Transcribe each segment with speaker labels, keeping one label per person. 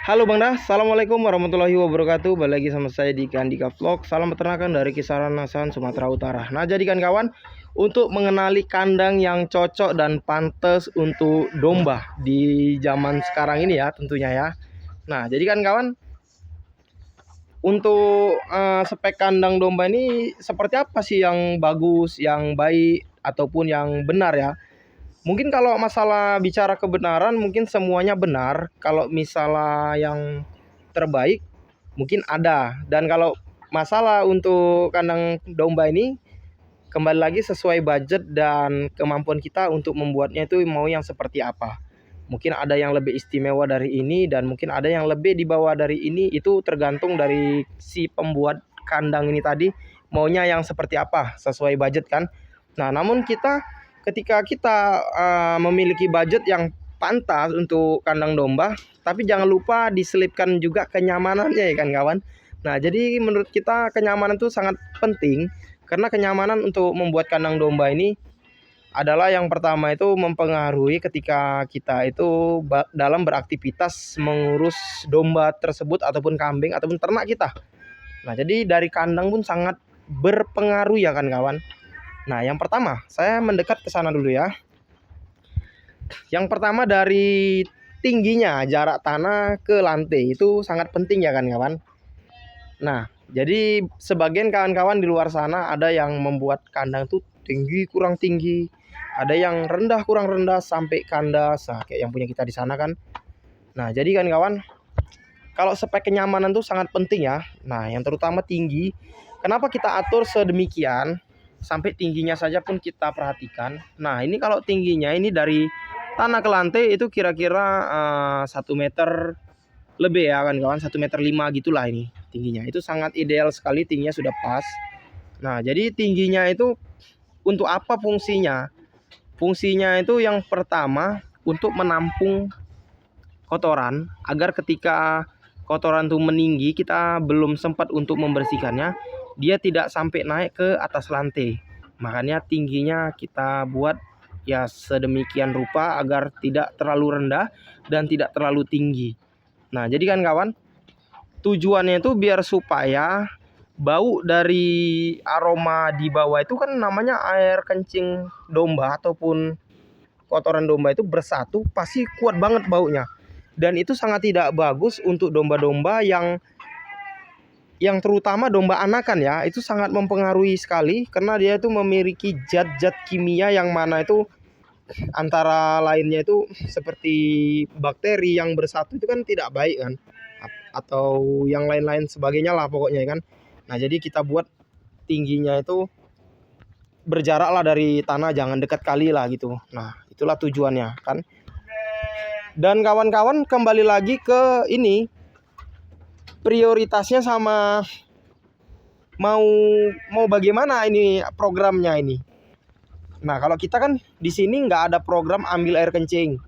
Speaker 1: Halo Bang Dah, Assalamualaikum warahmatullahi wabarakatuh. Balik lagi sama saya di Kandika Vlog. Salam peternakan dari kisaran Nasan, Sumatera Utara. Nah, jadikan kawan untuk mengenali kandang yang cocok dan pantas untuk domba di zaman sekarang ini ya, tentunya ya. Nah, jadikan kawan untuk spek kandang domba ini seperti apa sih yang bagus, yang baik ataupun yang benar ya? Mungkin kalau masalah bicara kebenaran mungkin semuanya benar. Kalau misalnya yang terbaik mungkin ada. Dan kalau masalah untuk kandang domba ini kembali lagi sesuai budget dan kemampuan kita untuk membuatnya itu mau yang seperti apa. Mungkin ada yang lebih istimewa dari ini dan mungkin ada yang lebih di bawah dari ini. Itu tergantung dari si pembuat kandang ini tadi maunya yang seperti apa sesuai budget kan. Nah, namun ketika kita memiliki budget yang pantas untuk kandang domba, tapi jangan lupa diselipkan juga kenyamanannya ya kan kawan. Nah, jadi menurut kita kenyamanan itu sangat penting karena kenyamanan untuk membuat kandang domba ini adalah yang pertama itu mempengaruhi ketika kita itu dalam beraktivitas mengurus domba tersebut ataupun kambing ataupun ternak kita. Nah, jadi dari kandang pun sangat berpengaruh ya kan kawan. Nah, yang pertama saya mendekat ke sana dulu ya. Yang pertama dari tingginya jarak tanah ke lantai itu sangat penting ya kan kawan. Nah, jadi sebagian kawan-kawan di luar sana ada yang membuat kandang tuh tinggi kurang tinggi, ada yang rendah kurang rendah sampai kandas, nah, kayak yang punya kita di sana kan. Nah, jadi kan kawan, kalau spek kenyamanan tuh sangat penting ya. Nah, yang terutama tinggi. Kenapa kita atur sedemikian? Sampai tingginya saja pun kita perhatikan. Nah, ini kalau tingginya ini dari tanah ke lantai itu kira-kira 1 meter lebih ya kan kawan, 1,5 meter gitulah ini tingginya. Itu sangat ideal sekali, tingginya sudah pas. Nah, jadi tingginya itu untuk apa fungsinya? Fungsinya itu yang pertama untuk menampung kotoran agar ketika kotoran itu meninggi kita belum sempat untuk membersihkannya, dia tidak sampai naik ke atas lantai. Makanya tingginya kita buat ya sedemikian rupa agar tidak terlalu rendah dan tidak terlalu tinggi. Nah, jadi kan kawan, tujuannya itu biar supaya bau dari aroma di bawah itu kan namanya air kencing domba ataupun kotoran domba itu bersatu pasti kuat banget baunya. Dan itu sangat tidak bagus untuk domba-domba yang terutama domba anakan ya. Itu sangat mempengaruhi sekali karena dia itu memiliki zat-zat kimia yang mana itu antara lainnya itu seperti bakteri yang bersatu itu kan tidak baik kan, atau yang lain-lain sebagainya lah pokoknya kan. Nah, jadi kita buat tingginya itu berjarak lah dari tanah, jangan dekat kali lah gitu. Nah, itulah tujuannya kan. Dan kawan-kawan kembali lagi ke ini, prioritasnya sama mau bagaimana ini programnya ini. Nah, kalau kita kan di sini nggak ada program ambil air kencing.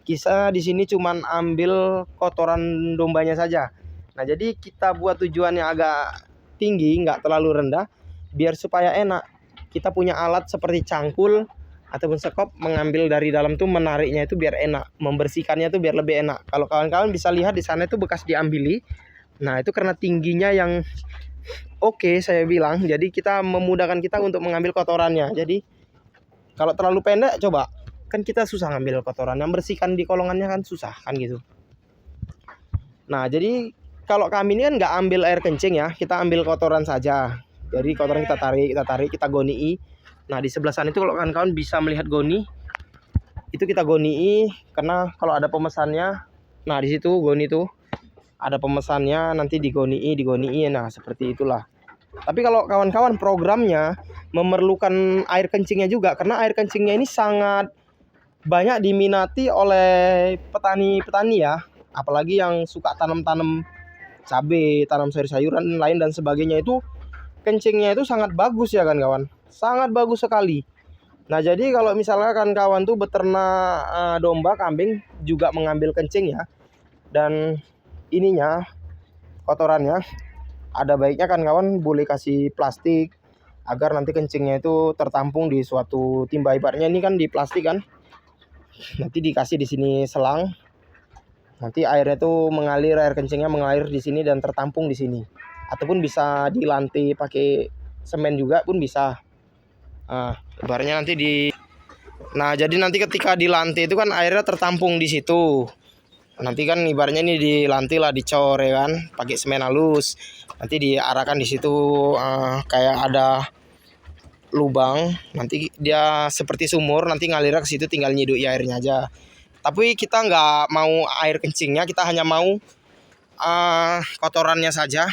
Speaker 1: Kita di sini cuman ambil kotoran dombanya saja. Nah, jadi kita buat tujuannya agak tinggi, nggak terlalu rendah, biar supaya enak. Kita punya alat seperti cangkul ataupun sekop, mengambil dari dalam tuh, menariknya itu biar enak, membersihkannya tuh biar lebih enak. Kalau kawan-kawan bisa lihat di sana itu bekas diambili. Nah, itu karena tingginya yang oke, saya bilang. Jadi kita memudahkan kita untuk mengambil kotorannya. Jadi kalau terlalu pendek coba kan kita susah ngambil kotoran, yang bersihkan di kolongannya kan susah kan gitu. Nah, jadi kalau kami ini kan nggak ambil air kencing ya, kita ambil kotoran saja. Jadi kotoran kita tarik, kita gonii. Nah, di sebelah sana itu kalau kawan-kawan bisa melihat goni, itu kita gonii karena kalau ada pemesannya. Nah, di situ goni tuh ada pemesannya, nanti digonii. Nah, seperti itulah. Tapi kalau kawan-kawan programnya memerlukan air kencingnya juga, karena air kencingnya ini sangat banyak diminati oleh petani-petani ya, apalagi yang suka tanam-tanam cabai, tanam sayur-sayuran lain dan sebagainya. Itu kencingnya itu sangat bagus ya kan kawan, sangat bagus sekali. Nah, jadi kalau misalnya kan kawan tuh beternak domba, kambing juga mengambil kencing ya, dan ininya kotorannya, ada baiknya kan kawan boleh kasih plastik agar nanti kencingnya itu tertampung di suatu timba. Ibaratnya ini kan di plastik kan, nanti dikasih di sini selang. Nanti airnya tuh mengalir, air kencingnya mengalir di sini dan tertampung di sini. Ataupun bisa dilantai pakai semen juga pun bisa. Nah, ibaratnya nanti jadi nanti ketika dilantai itu kan airnya tertampung di situ. Nanti kan ibaratnya ini dilantai lah, dicor ya kan, pakai semen halus. Nanti diarahkan di situ kayak ada lubang. Nanti dia seperti sumur, nanti ngalirnya ke situ, tinggal nyiduk airnya aja. Tapi kita nggak mau air kencingnya, kita hanya mau kotorannya saja.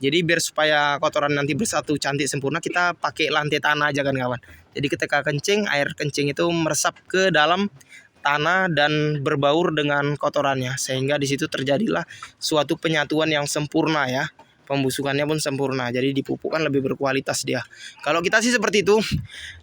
Speaker 1: Jadi biar supaya kotoran nanti bersatu cantik sempurna, kita pakai lantai tanah aja kan kawan. Jadi ketika kencing, air kencing itu meresap ke dalam tanah dan berbaur dengan kotorannya, sehingga di situ terjadilah suatu penyatuan yang sempurna ya. Pembusukannya pun sempurna, jadi dipupuk kan lebih berkualitas dia. Kalau kita sih seperti itu.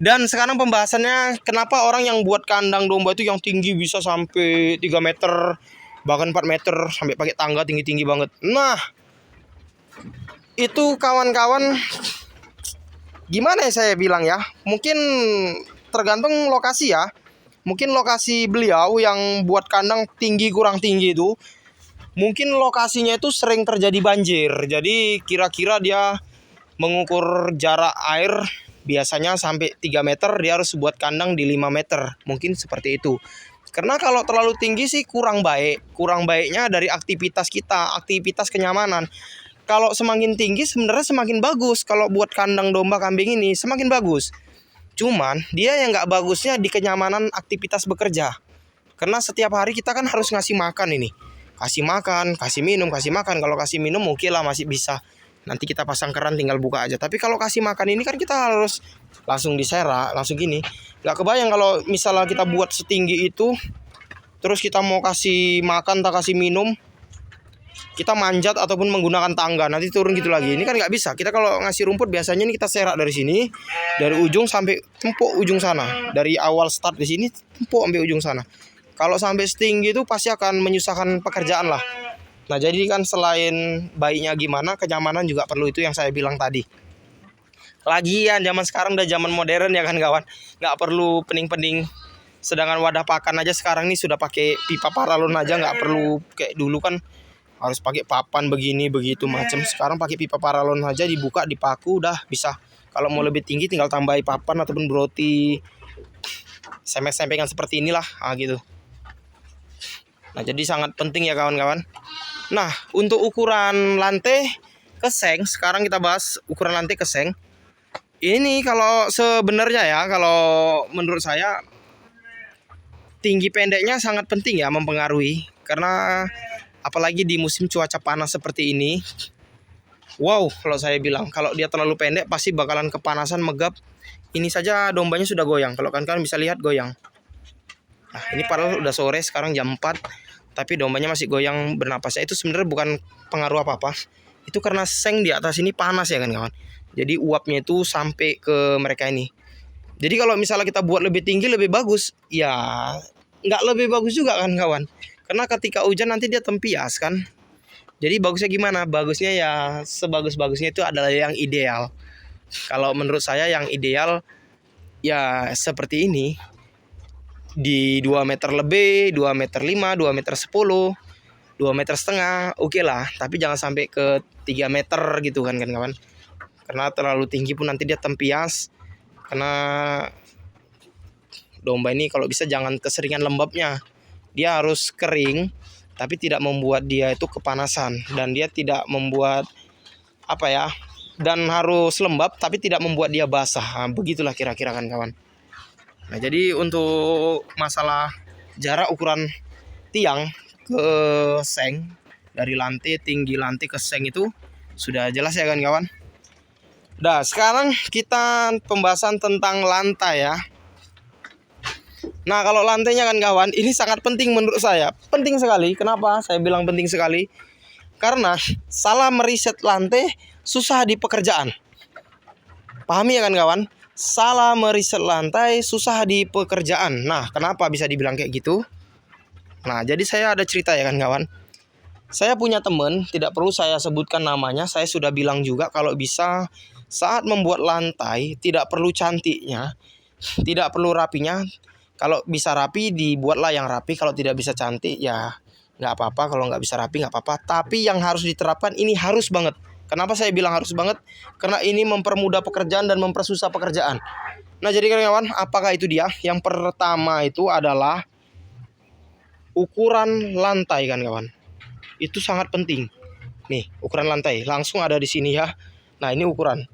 Speaker 1: Dan sekarang pembahasannya kenapa orang yang buat kandang domba itu yang tinggi bisa sampai 3 meter, bahkan 4 meter, sampai pakai tangga tinggi-tinggi banget. Nah, itu kawan-kawan, gimana ya saya bilang ya, mungkin tergantung lokasi ya. Mungkin lokasi beliau yang buat kandang tinggi kurang tinggi itu, mungkin lokasinya itu sering terjadi banjir. Jadi kira-kira dia mengukur jarak air biasanya sampai 3 meter, dia harus buat kandang di 5 meter. Mungkin seperti itu. Karena kalau terlalu tinggi sih kurang baik. Kurang baiknya dari aktivitas kita, aktivitas kenyamanan. Kalau semakin tinggi sebenarnya semakin bagus. Kalau buat kandang domba kambing ini semakin bagus. Cuman dia yang nggak bagusnya di kenyamanan aktivitas bekerja. Karena setiap hari kita kan harus ngasih makan ini. Kasih makan, kasih minum, kasih makan. Kalau kasih minum oke lah masih bisa. Nanti kita pasang keran tinggal buka aja. Tapi kalau kasih makan ini kan kita harus langsung diserak, langsung gini. Nggak kebayang kalau misalnya kita buat setinggi itu, terus kita mau kasih makan tak kasih minum, kita manjat ataupun menggunakan tangga, nanti turun gitu lagi. Ini kan nggak bisa. Kita kalau ngasih rumput biasanya ini kita serak dari sini, dari ujung sampai tempuk ujung sana. Dari awal start di sini tempuk sampai ujung sana. Kalau sampai setinggi itu pasti akan menyusahkan pekerjaan lah. Nah jadi kan selain baiknya gimana, kenyamanan juga perlu, itu yang saya bilang tadi. Lagian zaman sekarang udah zaman modern ya kan kawan. Nggak perlu pening-pening. Sedangkan wadah pakan aja sekarang ini sudah pakai pipa paralon aja, nggak perlu kayak dulu kan harus pakai papan begini begitu macam. Sekarang pakai pipa paralon aja, dibuka dipaku udah bisa. Kalau mau lebih tinggi tinggal tambahi papan ataupun broti sempak-sempekan seperti inilah gitu. Nah jadi sangat penting ya kawan-kawan. Nah untuk ukuran lantai keseng, sekarang kita bahas ukuran lantai keseng. Ini kalau sebenarnya ya, kalau menurut saya tinggi pendeknya sangat penting ya, mempengaruhi. Karena apalagi di musim cuaca panas seperti ini. Wow, kalau saya bilang, kalau dia terlalu pendek pasti bakalan kepanasan, megap. Ini saja dombanya sudah goyang. Kalau kalian bisa lihat goyang. Nah, ini padahal udah sore, sekarang jam 4. Tapi dombanya masih goyang bernapasnya. Itu sebenarnya bukan pengaruh apa-apa. Itu karena seng di atas ini panas ya kan kawan. Jadi uapnya itu sampai ke mereka ini. Jadi kalau misalnya kita buat lebih tinggi lebih bagus, ya nggak lebih bagus juga kan kawan. Karena ketika hujan nanti dia tempias kan. Jadi bagusnya gimana? Bagusnya ya sebagus-bagusnya itu adalah yang ideal. Kalau menurut saya yang ideal ya seperti ini. Di 2 meter lebih, 2 meter 5, 2 meter 10, 2 meter setengah, oke lah. Tapi jangan sampai ke 3 meter gitu kan kawan. Karena terlalu tinggi pun nanti dia tempias. Karena domba ini kalau bisa jangan keseringan lembabnya. Dia harus kering tapi tidak membuat dia itu kepanasan, dan dia tidak membuat dan harus lembab tapi tidak membuat dia basah. Nah, begitulah kira-kira kan kawan. Nah jadi untuk masalah jarak ukuran tiang ke seng, dari lantai, tinggi lantai ke seng itu sudah jelas ya kan kawan. Nah sekarang kita pembahasan tentang lantai ya. Nah kalau lantainya kan kawan, ini sangat penting menurut saya. Penting sekali. Kenapa saya bilang penting sekali? Karena salah meriset lantai susah di pekerjaan. Pahami ya kan kawan? Salah meriset lantai susah di pekerjaan. Nah kenapa bisa dibilang kayak gitu? Nah jadi saya ada cerita ya kan kawan. Saya punya teman, tidak perlu saya sebutkan namanya. Saya sudah bilang juga kalau bisa saat membuat lantai tidak perlu cantiknya, tidak perlu rapinya. Kalau bisa rapi dibuatlah yang rapi. Kalau tidak bisa cantik ya nggak apa-apa, kalau nggak bisa rapi nggak apa-apa. Tapi yang harus diterapkan ini harus banget. Kenapa saya bilang harus banget? Karena ini mempermudah pekerjaan dan mempersusah pekerjaan. Nah jadi kawan, apakah itu dia? Yang pertama itu adalah ukuran lantai kan kawan. Itu sangat penting. Nih ukuran lantai langsung ada di sini ya. Nah ini ukuran.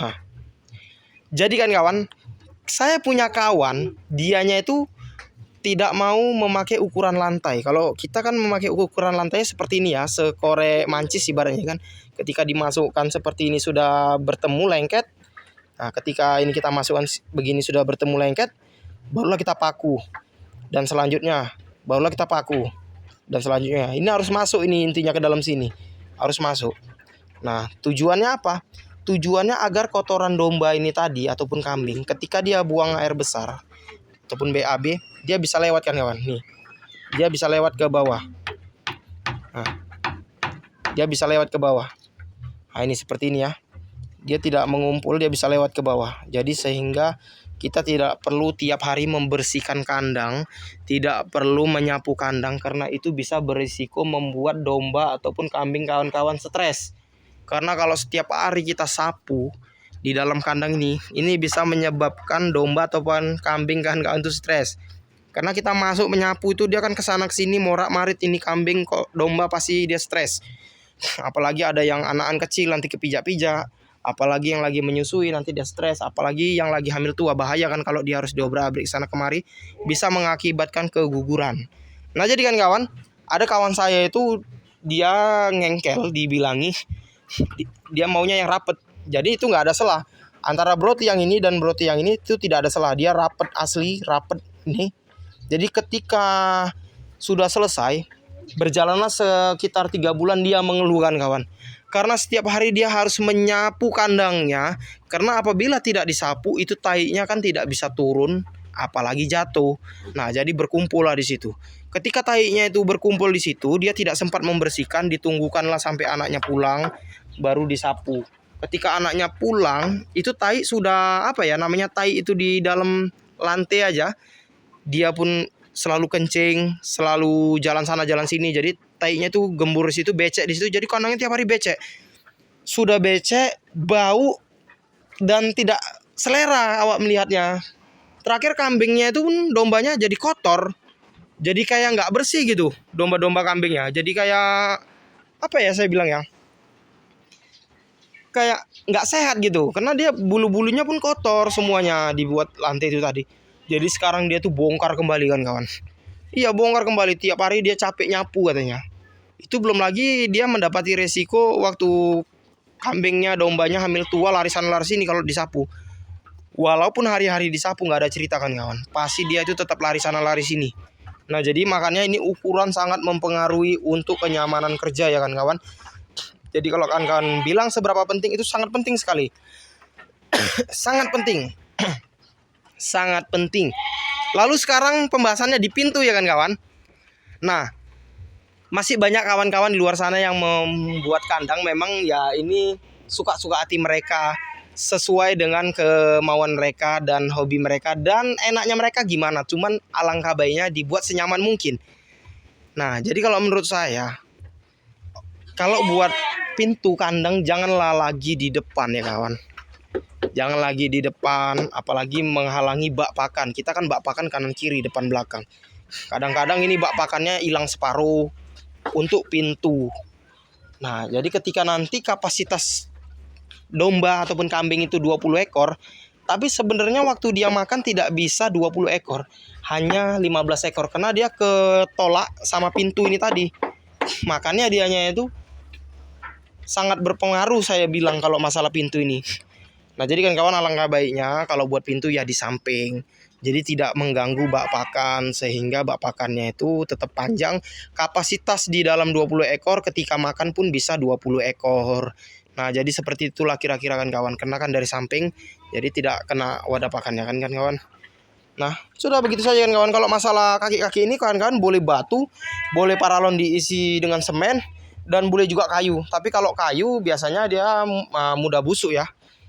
Speaker 1: Nah jadi kan kawan, saya punya kawan, dianya itu tidak mau memakai ukuran lantai. Kalau kita kan memakai ukuran lantai seperti ini ya, sekorek mancis ibaratnya kan. Ketika dimasukkan seperti ini sudah bertemu lengket. Nah, ketika ini kita masukkan begini sudah bertemu lengket, barulah kita paku. Dan selanjutnya, barulah kita paku. Dan selanjutnya, ini harus masuk ini intinya ke dalam sini. Harus masuk. Nah, tujuannya apa? Tujuannya agar kotoran domba ini tadi ataupun kambing ketika dia buang air besar ataupun BAB, dia bisa lewat kan kawan. Nih. Dia bisa lewat ke bawah. Nah, dia bisa lewat ke bawah. Nah, ini seperti ini ya. Dia tidak mengumpul, dia bisa lewat ke bawah. Jadi sehingga kita tidak perlu tiap hari membersihkan kandang, tidak perlu menyapu kandang karena itu bisa berisiko membuat domba ataupun kambing kawan-kawan stres. Karena kalau setiap hari kita sapu di dalam kandang ini bisa menyebabkan domba ataupun kambing kawan-kawan itu stres. Karena kita masuk menyapu itu dia kan kesana kesini morak-marit, ini kambing kok domba pasti dia stres. Apalagi ada yang anak-anak kecil nanti kepijak-pijak, apalagi yang lagi menyusui nanti dia stres, apalagi yang lagi hamil tua bahaya kan kalau dia harus diobrak-abrik sana kemari, bisa mengakibatkan keguguran. Nah jadi kan kawan, ada kawan saya itu dia ngengkel dibilangi, dia maunya yang rapet. Jadi itu nggak ada selah antara broti yang ini dan broti yang ini, itu tidak ada selah, dia rapet asli, rapet nih. Jadi ketika sudah selesai, berjalanlah sekitar 3 bulan dia mengeluhkan kawan. Karena setiap hari dia harus menyapu kandangnya. Karena apabila tidak disapu itu tainya kan tidak bisa turun, apalagi jatuh. Nah jadi berkumpul lah di situ. Ketika tainya itu berkumpul di situ, dia tidak sempat membersihkan, ditunggukanlah sampai anaknya pulang, baru disapu. Ketika anaknya pulang, itu tai sudah apa ya namanya, tai itu di dalam lantai aja. Dia pun selalu kencing, selalu jalan sana jalan sini. Jadi tainya tuh gembur di situ, becek di situ. Jadi kandangnya tiap hari becek. Sudah becek, bau dan tidak selera awak melihatnya. Terakhir kambingnya itu pun dombanya jadi kotor. Jadi kayak nggak bersih gitu domba-domba kambingnya. Jadi kayak apa ya saya bilang ya, kayak nggak sehat gitu. Karena dia bulu-bulunya pun kotor semuanya dibuat lantai itu tadi. Jadi sekarang dia tuh bongkar kembali kan kawan. Iya bongkar kembali, tiap hari dia capek nyapu katanya. Itu belum lagi dia mendapati resiko waktu kambingnya dombanya hamil tua lari sana lari sini kalau disapu. Walaupun hari-hari disapu nggak ada cerita kan kawan, pasti dia itu tetap lari sana lari sini. Nah jadi makanya ini ukuran sangat mempengaruhi untuk kenyamanan kerja ya kan kawan. Jadi kalau kawan-kawan bilang seberapa penting, itu sangat penting sekali. Sangat penting. Sangat penting. Lalu sekarang pembahasannya di pintu ya kan kawan. Nah masih banyak kawan-kawan di luar sana yang membuat kandang memang ya ini suka-suka hati mereka, sesuai dengan kemauan mereka dan hobi mereka dan enaknya mereka gimana. Cuman alangkah baiknya dibuat senyaman mungkin. Nah jadi kalau menurut saya, kalau buat pintu kandang janganlah lagi di depan ya kawan. Jangan lagi di depan, apalagi menghalangi bak pakan. Kita kan bak pakan kanan kiri, depan belakang. Kadang-kadang ini bak pakannya hilang separuh untuk pintu. Nah jadi ketika nanti kapasitas domba ataupun kambing itu 20 ekor, tapi sebenarnya waktu dia makan tidak bisa 20 ekor, hanya 15 ekor karena dia ketolak sama pintu ini tadi. Makanya dianya itu sangat berpengaruh saya bilang kalau masalah pintu ini. Nah jadi kan kawan, alangkah baiknya kalau buat pintu ya di samping. Jadi tidak mengganggu bak pakan, sehingga bak pakannya itu tetap panjang. Kapasitas di dalam 20 ekor ketika makan pun bisa 20 ekor. Nah jadi seperti itulah kira-kira kan kawan. Karena kan dari samping, jadi tidak kena wadah pakannya kan kawan. Nah sudah begitu saja kan kawan. Kalau masalah kaki-kaki ini kawan-kawan boleh batu, boleh paralon diisi dengan semen, dan boleh juga kayu. Tapi kalau kayu biasanya dia mudah busuk ya.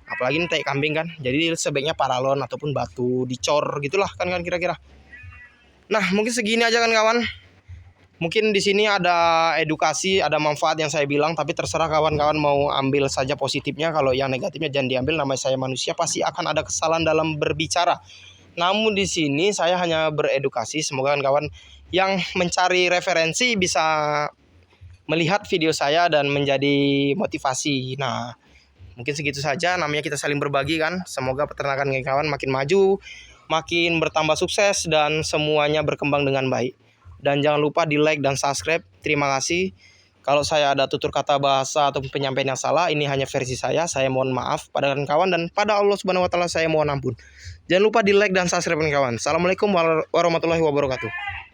Speaker 1: Apalagi ini tai kambing kan. Jadi sebaiknya paralon ataupun batu dicor gitulah kan kira-kira. Nah mungkin segini aja kan kawan. Mungkin di sini ada edukasi, ada manfaat yang saya bilang, tapi terserah kawan-kawan mau ambil saja positifnya. Kalau yang negatifnya jangan diambil. Namanya saya manusia, pasti akan ada kesalahan dalam berbicara. Namun di sini saya hanya beredukasi. Semoga kawan-kawan yang mencari referensi bisa melihat video saya dan menjadi motivasi. Nah, mungkin segitu saja. Namanya kita saling berbagi kan. Semoga peternakan kawan makin maju, makin bertambah sukses, dan semuanya berkembang dengan baik. Dan jangan lupa di like dan subscribe. Terima kasih. Kalau saya ada tutur kata bahasa atau penyampaian yang salah, ini hanya versi saya. Saya mohon maaf pada kawan dan pada Allah Subhanahu wa taala saya mohon ampun. Jangan lupa di like dan subscribe kawan. Assalamualaikum warahmatullahi wabarakatuh.